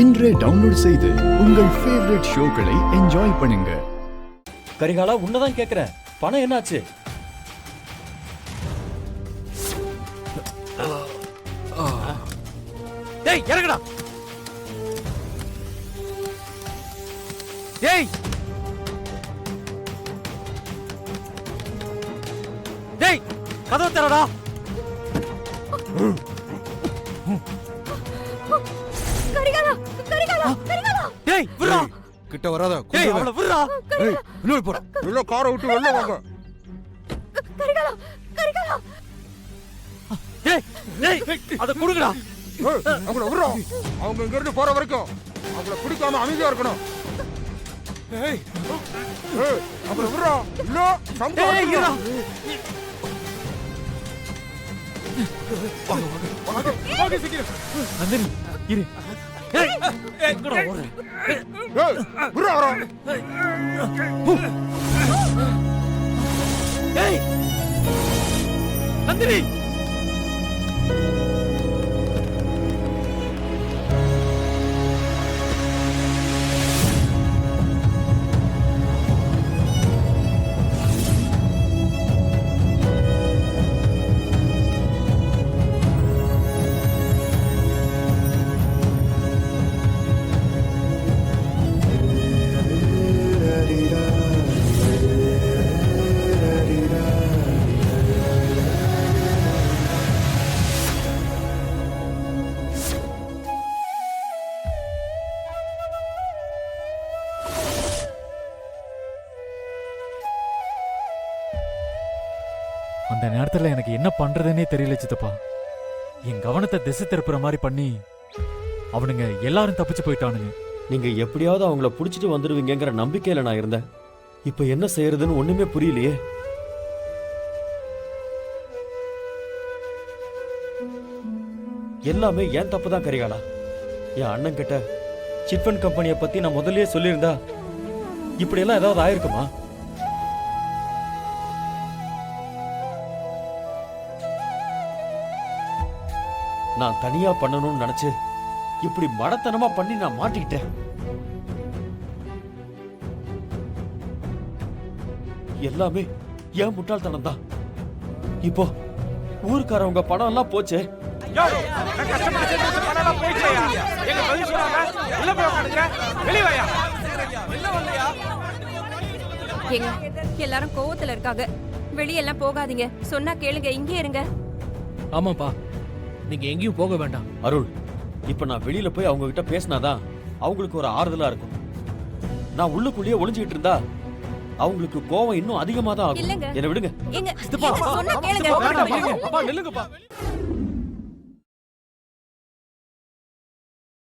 இன்றே டவுன்லோட் செய்து உங்கள் ஃபேவரட் ஷோக்களை என்ஜாய் பண்ணுங்க. கரிகாலா, உன்னதான் கேக்குறேன், பணம் என்னாச்சு? டேய் இறங்குடா. டேய் டேய் கதவு திறடா. கரிகாலா கரிகாலா கரிகாலா டேய் விடுடா. கிட்ட வராத. டேய் அவள விடுடா. ஏய் இன்னொரு போற. உள்ள காரை விட்டு வெளில வாங்க. கரிகாலா கரிகாலா. டேய் டேய் அத குடுங்கடா. ஏய் அவங்கள விடுறா. அவங்க இங்க இருந்து போற வரைக்கும் அவங்கள பிடிக்காம அமைதியா இருக்கணும். ஏய் ஏய் அவங்கள விடுறா. இல்ல சம்பா. டேய் இருடா. வாங்க சீக்கிரம். நந்தினி இரு. ஏய் எங்கடா ஓடுற? ஏய் விடுறா வர. ஏய் நந்தினி. அந்த நேரத்துல எனக்கு என்ன பண்றதுன்னே தெரியல சித்தப்பா. என் கவனத்தை திசை திருப்புற மாதிரி பண்ணி அவனுங்க எல்லாரும் தப்பிச்சு போயிட்டானுங்க. நீங்க எப்படியாவது அவங்கள புடிச்சிட்டு வந்துடுவீங்கிற நம்பிக்கையில நான் இருந்தேன். இப்ப என்ன செய்யறதுன்னு ஒண்ணுமே புரியலையே. எல்லாமே ஏன் தப்புதான் கரிகாலா. என் அண்ணன் கிட்ட சிட்ஃபண்ட் கம்பெனியை பத்தி நான் முதல்லயே சொல்லியிருந்தா இப்படி எல்லாம் ஏதாவது ஆயிருக்குமா? நான் தனியா பண்ணணும்னு நினைச்சு இப்படி மடத்தனமா பண்ணி நான் மாட்டிக்கிட்டேன். எல்லாமே ஏன் முட்டாள்தனம் தான். இப்போ ஊர்க்காரவங்க பணம் எல்லாம் போச்சு. எல்லாரும் கோவத்துல இருக்காங்க. வெளியெல்லாம் போகாதீங்க. சொன்னா கேளுங்க, இங்கே இருங்க. ஆமாப்பா, நீங்க எங்கேயும் போக வேண்டாம். அருள், இப்ப நான் வெளியில போய் அவங்க கிட்ட பேசினாதான் அவங்களுக்கு ஒரு ஆறுதலா இருக்கும். நான் உள்ளுக்குள்ளேயே ஒளிஞ்சுக்கிட்டு இருந்தா அவங்களுக்கு கோவம் இன்னும் அதிகமா தான் ஆகும். என்ன விடுங்க. சொன்னா கேளுங்க. அப்பா நில்லுங்கப்பா.